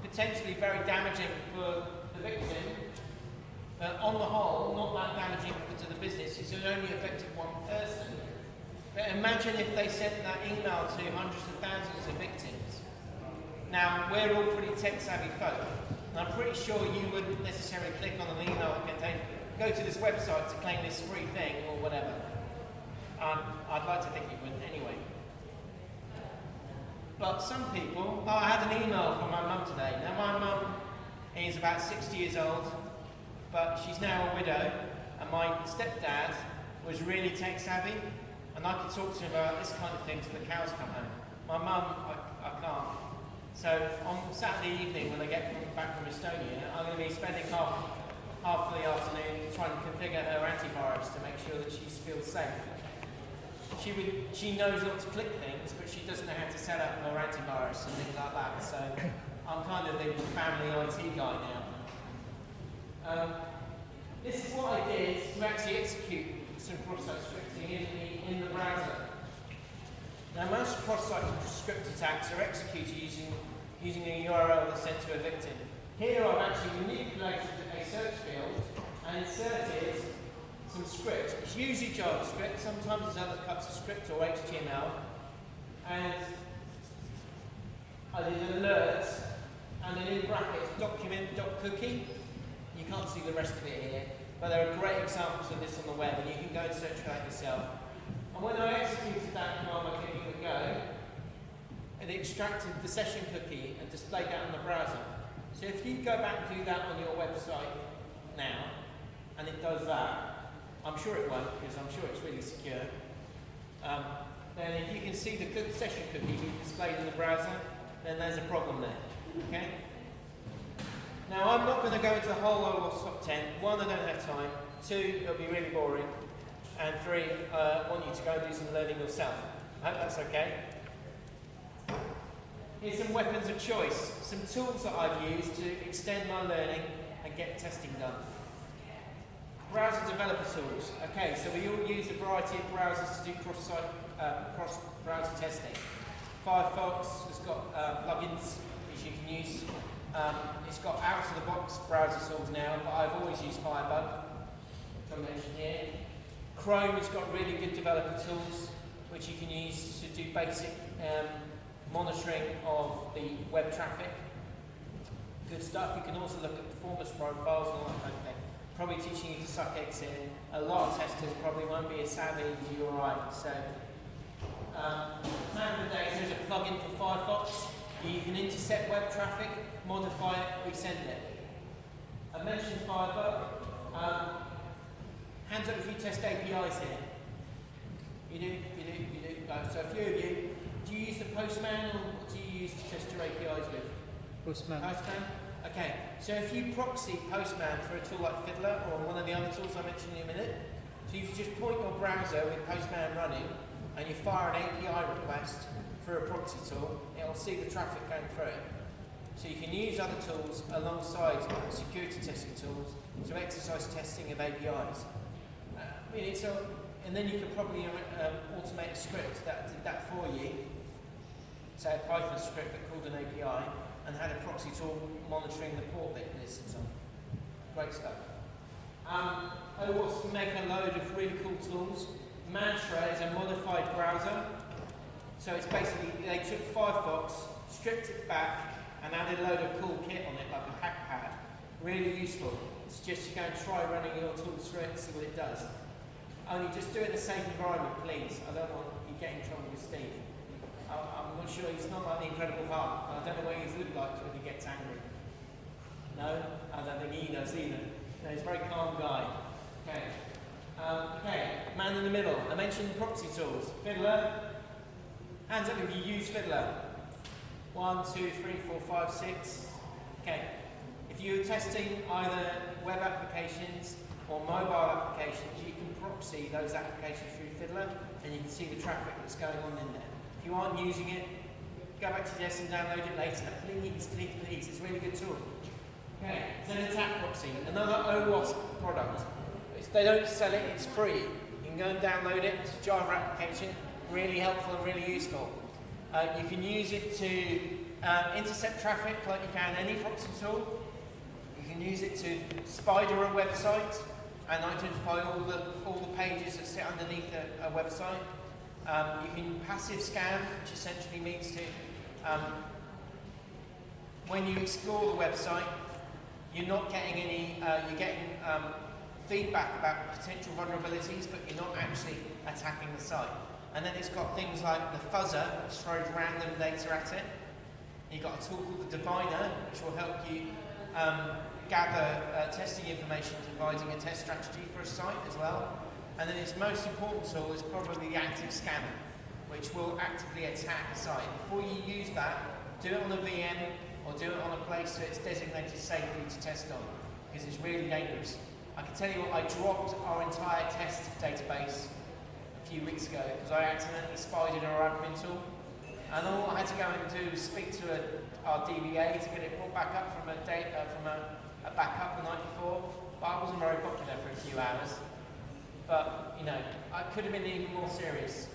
Potentially very damaging for the victim, but on the whole, not that damaging to the business. It's only affected one person. But imagine if they sent that email to hundreds of thousands of victims. Now, we're all pretty tech-savvy folk, and I'm pretty sure you wouldn't necessarily click on an email that contained, go to this website to claim this free thing, or whatever. I'd like to think you wouldn't anyway. But some people, I had an email from my mum today. Now my mum is about 60 years old, but she's now a widow, and my stepdad was really tech savvy, and I could talk to him about this kind of thing till the cows come home. My mum, I can't. So on Saturday evening when I get back from Estonia, I'm going to be spending half of the afternoon trying to configure her antivirus to make sure that she feels safe. She knows not to click things, but she doesn't know how to set up her antivirus and things like that. So I'm kind of the family IT guy now. This is what I did to actually execute some cross-site scripting in the browser. Now most cross-site script attacks are executed using a URL that's sent to a victim. Here I've actually manipulated a search field and inserted some script. It's usually JavaScript, sometimes there's other types of script or HTML. And I did an alert, and then in brackets, document.cookie. You can't see the rest of it here, but there are great examples of this on the web, and you can go and search for that yourself. And when I executed that command by clicking the go, it extracted the session cookie and displayed that on the browser. So if you go back and do that on your website now, and it does that, I'm sure it won't, because I'm sure it's really secure. Then if you can see the session cookie being displayed in the browser, then there's a problem there. Okay? Now I'm not going to go into the whole top 10. One, I don't have time. Two, it'll be really boring. And three, I want you to go and do some learning yourself. I hope that's okay. Here's some weapons of choice, some tools that I've used to extend my learning and get testing done. Browser developer tools. Okay, so we all use a variety of browsers to do cross-browser testing. Firefox has got plugins which you can use. It's got out-of-the-box browser tools now, but I've always used Firebug, which I mentioned here. Chrome has got really good developer tools which you can use to do basic monitoring of the web traffic. Good stuff. You can also look at performance profiles and all that kind of thing. Probably teaching you to suck eggs in. A lot of testers probably won't be as savvy as you or I. So Standard days, there's a plugin for Firefox. You can intercept web traffic, modify it, resend it. I mentioned Firebug. Hands up if you test APIs here. You do. So a few of you, do you use the Postman or what do you use to test your APIs with? Postman. Postman? Okay, so if you proxy Postman for a tool like Fiddler or one of the other tools I mentioned in a minute, so you just point your browser with Postman running and you fire an API request for a proxy tool, it'll see the traffic going through it. So you can use other tools alongside security testing tools to exercise testing of APIs. And then you could probably automate a script that did that for you, say a Python script that called an API and had a proxy tool monitoring the port that it listens on. Great stuff. OWASP make a load of really cool tools. Mantra is a modified browser. So it's basically, they took Firefox, stripped it back, and added a load of cool kit on it, like a hack pad. Really useful. Suggest you go and try running your tools through it and see what it does. Only just do it in a safe environment, please. I don't want you getting in trouble with Steve. I'm not sure, he's not like the Incredible Hulk. I don't know what he's looked like when he gets angry. No? I don't think he does either. No, he's a very calm guy. Okay. Man in the middle. I mentioned proxy tools. Fiddler. Hands up if you use Fiddler. 1, 2, 3, 4, 5, 6. Okay. If you're testing either web applications or mobile applications, you can proxy those applications through Fiddler and you can see the traffic that's going on in there. If you aren't using it, go back to this and download it later. Please. It's a really good tool. Okay, then attack proxy, another OWASP product. They don't sell it, it's free. You can go and download it, it's a Java application, really helpful and really useful. You can use it to intercept traffic like you can any proxy tool. You can use it to spider a website and identify all the pages that sit underneath a website. You can passive scan, which essentially means to, when you explore the website, you're not getting any, you're getting feedback about potential vulnerabilities, but you're not actually attacking the site. And then it's got things like the fuzzer, which throws random data at it. You've got a tool called the diviner, which will help you gather testing information, devising a test strategy for a site as well. And then its most important tool is probably the active scanner, which will actively attack a site. Before you use that, do it on a VM or do it on a place that it's designated safe for you to test on, because it's really dangerous. I can tell you what, I dropped our entire test database a few weeks ago because I accidentally spidered our admin tool. And all I had to go and do was speak to our DBA to get it brought back up from a backup the night before. But I wasn't very popular for a few hours. But, you know, I could have been even more serious.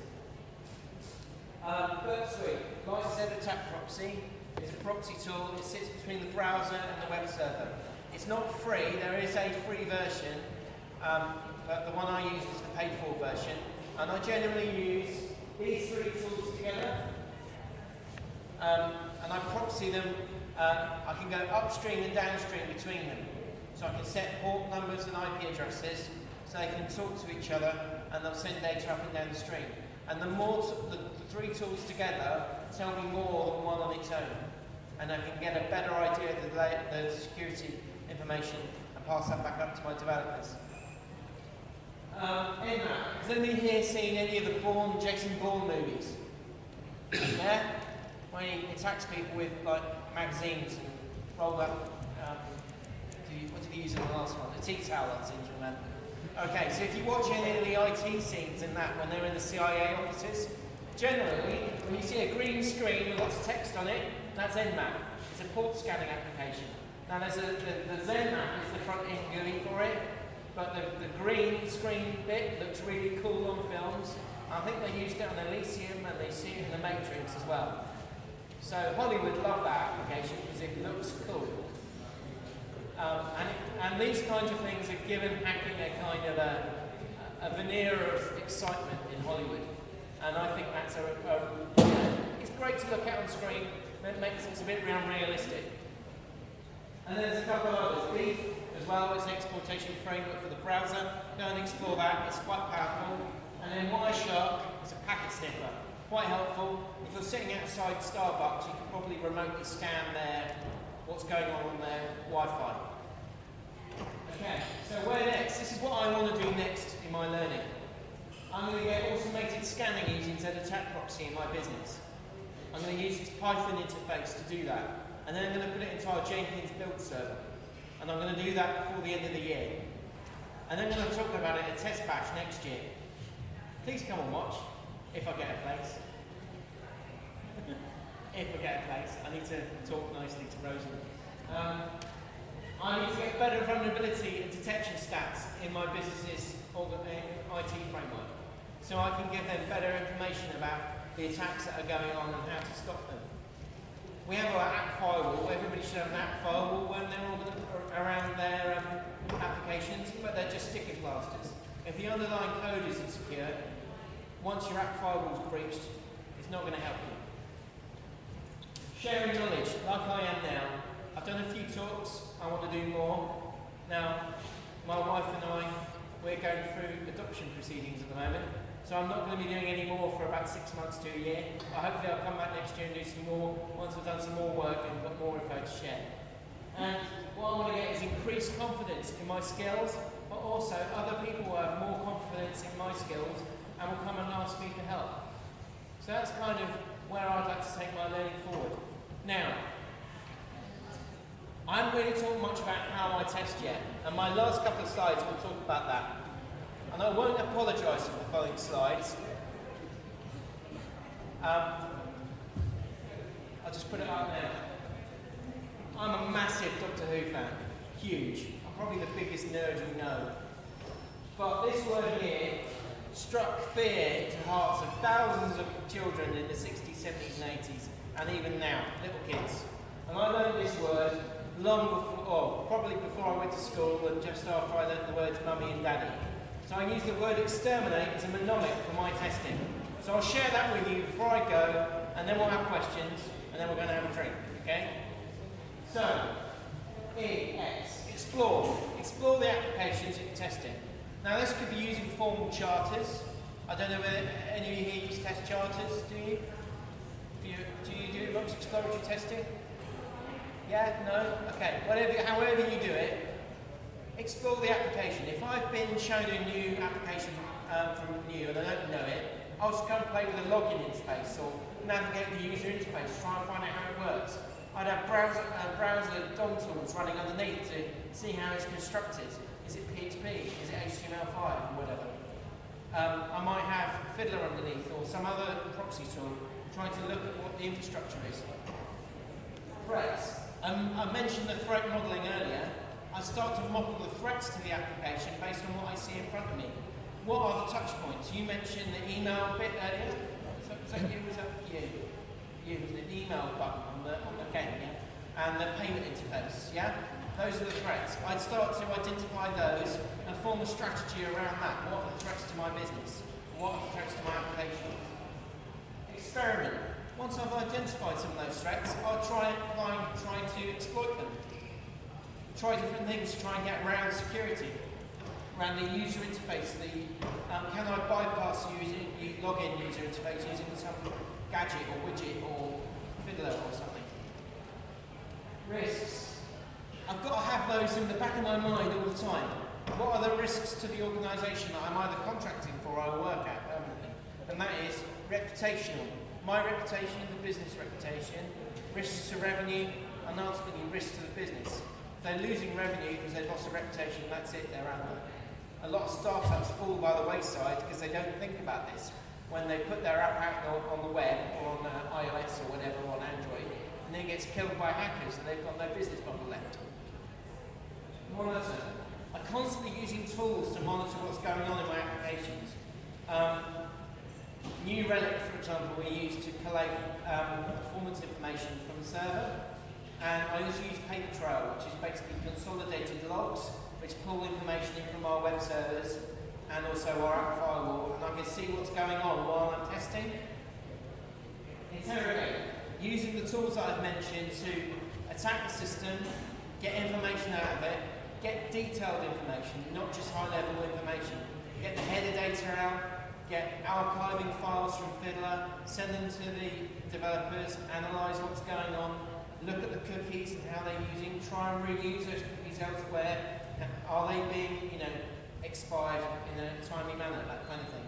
Burpsuite, like I said, attack proxy. It's a proxy tool. It sits between the browser and the web server. It's not free. There is a free version, but the one I use is the paid-for version. And I generally use these three tools together. And I proxy them. I can go upstream and downstream between them. So I can set port numbers and IP addresses so they can talk to each other and they'll send data up and down the stream. And the three tools together tell me more than one on its own. And I can get a better idea of the security information and pass that back up to my developers. Has anybody here seen any of the Jason Bourne movies? Yeah? When he attacks people with like magazines and rolled up, what did he use in the last one? A tea towel, I seem to remember. Okay, so if you watch any of the IT scenes in that when they're in the CIA offices, generally, when you see a green screen with lots of text on it, that's Nmap. It's a port scanning application. Now there's the Zenmap is the front end GUI for it, but the green screen bit looks really cool on films. I think they used it on Elysium and they see it in the Matrix as well. So Hollywood love that application because it looks cool. And these kinds of things are given hacking a kind of a veneer of excitement in Hollywood. And I think that's it's great to look at on screen, but it makes it a bit unrealistic. And then there's a couple of others. Beef as well, it's an exportation framework for the browser. Go and explore that, it's quite powerful. And then Wireshark is a packet sniffer. quite helpful. If you're sitting outside Starbucks, you can probably remotely scan what's going on their Wi-Fi. Okay, so where next? This is what I want to do next in my learning. I'm going to get automated scanning using Attack Proxy in my business. I'm going to use its Python interface to do that. And then I'm going to put it into our Jenkins build server. And I'm going to do that before the end of the year. And then I'm going to talk about it at Test Batch next year. Please come and watch, if I get a place. If I get a place. I need to talk nicely to Rosie. I need to get better vulnerability and detection stats in my business's IT framework, so I can give them better information about the attacks that are going on and how to stop them. We have our app firewall. Everybody should have an app firewall when they're all around their applications, but they're just sticker plasters. If the underlying code isn't secure, once your app firewall is breached, it's not going to help you. Sharing knowledge, like I am now. I've done a few talks. I want to do more. Now, my wife and I, we're going through adoption proceedings at the moment, so I'm not going to be doing any more for about 6 months to a year. Hopefully I'll come back next year and do some more once I've done some more work and got more info to share. And what I want to get is increased confidence in my skills, but also other people will have more confidence in my skills and will come and ask me for help. So that's kind of where I'd like to take my learning forward. Now, I haven't really talked much about how I test yet, and my last couple of slides will talk about that. And I won't apologise for the following slides. I'll just put it up now. I'm a massive Doctor Who fan, huge. I'm probably the biggest nerd you know. But this word here struck fear into hearts of thousands of children in the 60s, 70s and 80s, and even now, little kids. And I learned this word long before, or probably before I went to school and just after I learned the words mummy and daddy. So I use the word exterminate as a mnemonic for my testing. So I'll share that with you before I go, and then we'll have questions, and then we're going to have a drink, okay? So, EX, explore. Explore the applications that you're testing. Now this could be using formal charters. I don't know whether any of you here use test charters, do you? Do you do lots of exploratory testing? Yeah? No? Okay. However you do it, explore the application. If I've been shown a new application from new and I don't know it, I'll just go and play with a login interface or navigate the user interface, try and find out how it works. I'd have browser DOM tools running underneath to see how it's constructed. Is it PHP? Is it HTML5 or whatever? I might have Fiddler underneath or some other proxy tool trying to look at what the infrastructure is. Threats. I mentioned the threat modelling earlier. I start to model the threats to the application based on what I see in front of me. What are the touch points? You mentioned the email bit earlier. Was that you? Was that you? You was the email button on the game, yeah? And the payment interface, yeah? Those are the threats. I'd start to identify those and form a strategy around that. What are the threats to my business? What are the threats to my application? Experiment. Once I've identified some of those threats, I'll try to exploit them. Try different things to try and get around security, around the user interface. Can I bypass the login user interface using some gadget or widget or Fiddler or something? Risks. I've got to have those in the back of my mind all the time. What are the risks to the organisation that I'm either contracting for or I work at permanently? And that is reputational. My reputation and the business reputation, risks to revenue, and ultimately risks to the business. If they're losing revenue because they've lost a reputation, that's it, they're out there. A lot of startups fall by the wayside because they don't think about this. When they put their app out on the web or on iOS or whatever, or on Android, and then it gets killed by hackers and they've got no business model left. Monitor. I'm constantly using tools to monitor what's going on in my applications. New Relic, for example, we use to collate performance information from the server. And I also use Papertrail, which is basically consolidated logs, which pull information in from our web servers and also our app firewall, and I can see what's going on while I'm testing. Interrogate. Using the tools that I've mentioned to attack the system, get information out of it, get detailed information, not just high-level information. Get the header data out, get archiving files from Fiddler, send them to the developers, analyse what's going on, look at the cookies and how they're using, try and reuse those cookies elsewhere. Are they being, expired in a timely manner, that kind of thing.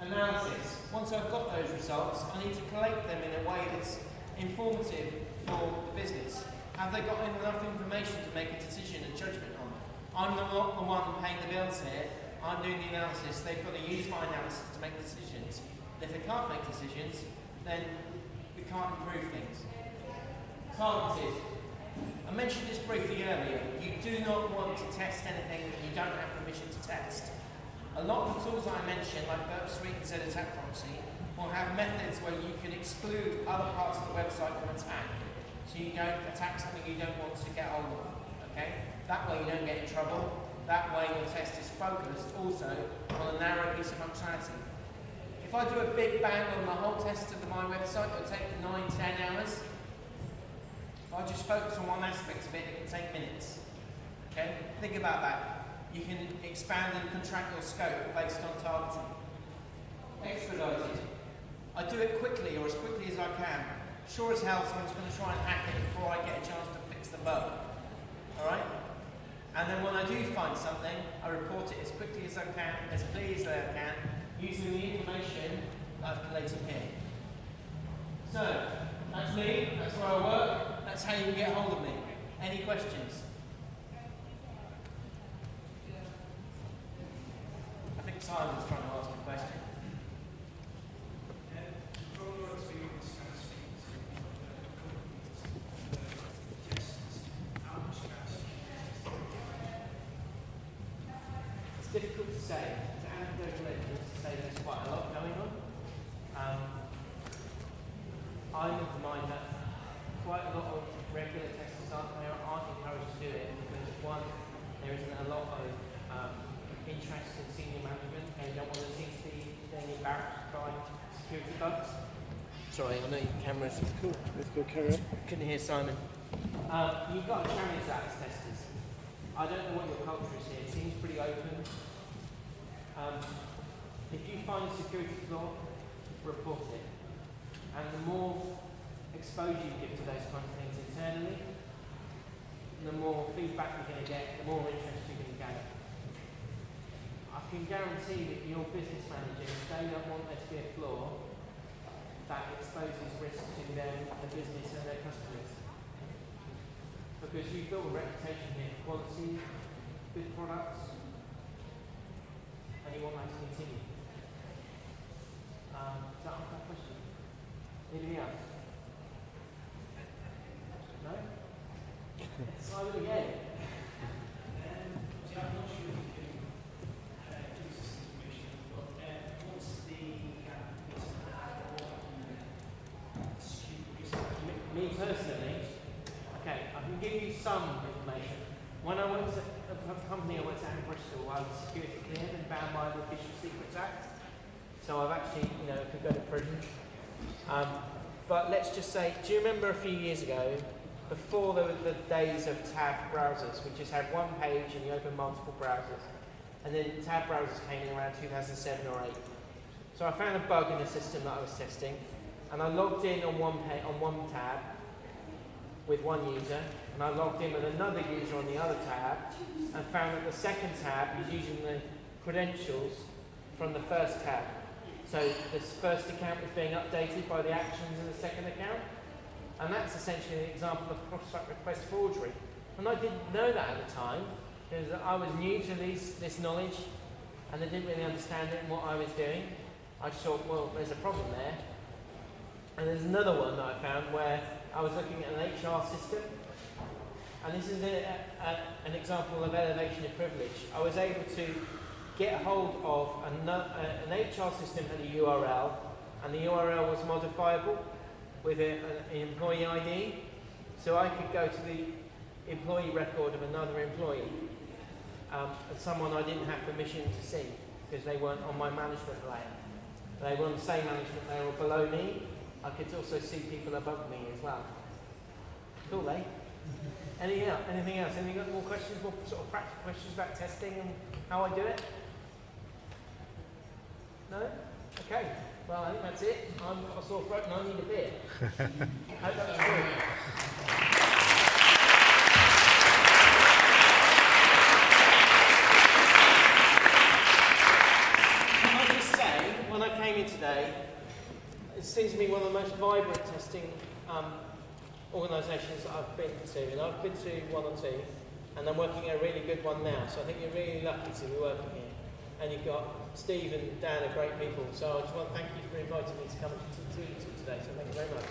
Analysis. Once I've got those results, I need to collate them in a way that's informative for the business. Have they got enough information to make a decision and judgment on? I'm not the one paying the bills here. I'm doing the analysis. They've got to use my analysis to make decisions. And if they can't make decisions, then we can't improve things. Targeted. I mentioned this briefly earlier. You do not want to test anything that you don't have permission to test. A lot of the tools that I mentioned, like Burpsuite and Attack Proxy, will have methods where you can exclude other parts of the website from attack. So you don't attack something you don't want to get hold of. Okay? That way you don't get in trouble. That way your test is focused also on a narrow piece of functionality. If I do a big bang on the whole test of my website, it'll take 9-10 hours. If I just focus on one aspect of it, it can take minutes. Okay? Think about that. You can expand and contract your scope based on targeting. Expedited. I do it quickly or as quickly as I can. Sure as hell someone's going to try and hack it before I get a chance to fix the bug. Alright? And then when I do find something, I report it as quickly as I can, as clearly as I can, using the information that I've collated here. So, that's me, that's where I work, that's how you can get hold of me. Any questions? I think Simon's trying to ask a question. It's difficult to say. To anecdotal evidence to say there's quite a lot going on. I'm of the mind that quite a lot of regular testers aren't encouraged to do it because one, there isn't a lot of interest in senior management and you don't want to seem to be being embarrassed by security bugs. Sorry, I know your camera's cool. Let's go carry on. Couldn't hear Simon. You've got to challenge that as testers. I don't know what your culture is here. It seems pretty open. If you find a security flaw, report it. And the more exposure you give to those kinds of things internally, the more feedback you're going to get, the more interest you're going to gain. I can guarantee that your business managers, they don't want there to be a flaw that exposes risk to them, the business and their customers. Because you've built a reputation here for quality, good products, and you want that to continue. Does that answer that question? Anything else? No? Simon again. I'm not sure if you can give us this information, but what's the Me personally, okay, I can give you some information. When I worked at a company I worked at in Bristol, I was security cleared and bound by the Official Secrets Act. So I've actually, could go to prison. But let's just say, do you remember a few years ago, before there were the days of tab browsers, we just had one page and you open multiple browsers. And then tab browsers came in around 2007 or 8. So I found a bug in the system that I was testing, and I logged in on one tab with one user, and I logged in with another user on the other tab, and found that the second tab was using the credentials from the first tab. So this first account was being updated by the actions in the second account, and that's essentially an example of cross-site request forgery. And I didn't know that at the time, because I was new to this knowledge, and I didn't really understand it and what I was doing. I just thought, well, there's a problem there. And there's another one that I found where I was looking at an HR system, and this is an example of elevation of privilege. I was able to get hold of an HR system had a URL, and the URL was modifiable with an employee ID, so I could go to the employee record of another employee, and someone I didn't have permission to see because they weren't on my management layer. They were on the same management layer or below me. I could also see people above me as well. Cool, eh? Anything else? Any more questions, more sort of practical questions about testing and how I do it? No? Okay. Well, I think that's it. I've got a sore throat and I need a beer. Hope that's true. Can I just say, when I came in today, it seems to be one of the most vibrant testing organisations that I've been to. And I've been to one or two, and I'm working at a really good one now. So I think you're really lucky to be working here. And you've got Steve and Dan are great people. So I just want to thank you for inviting me to come to you today. So thank you very much.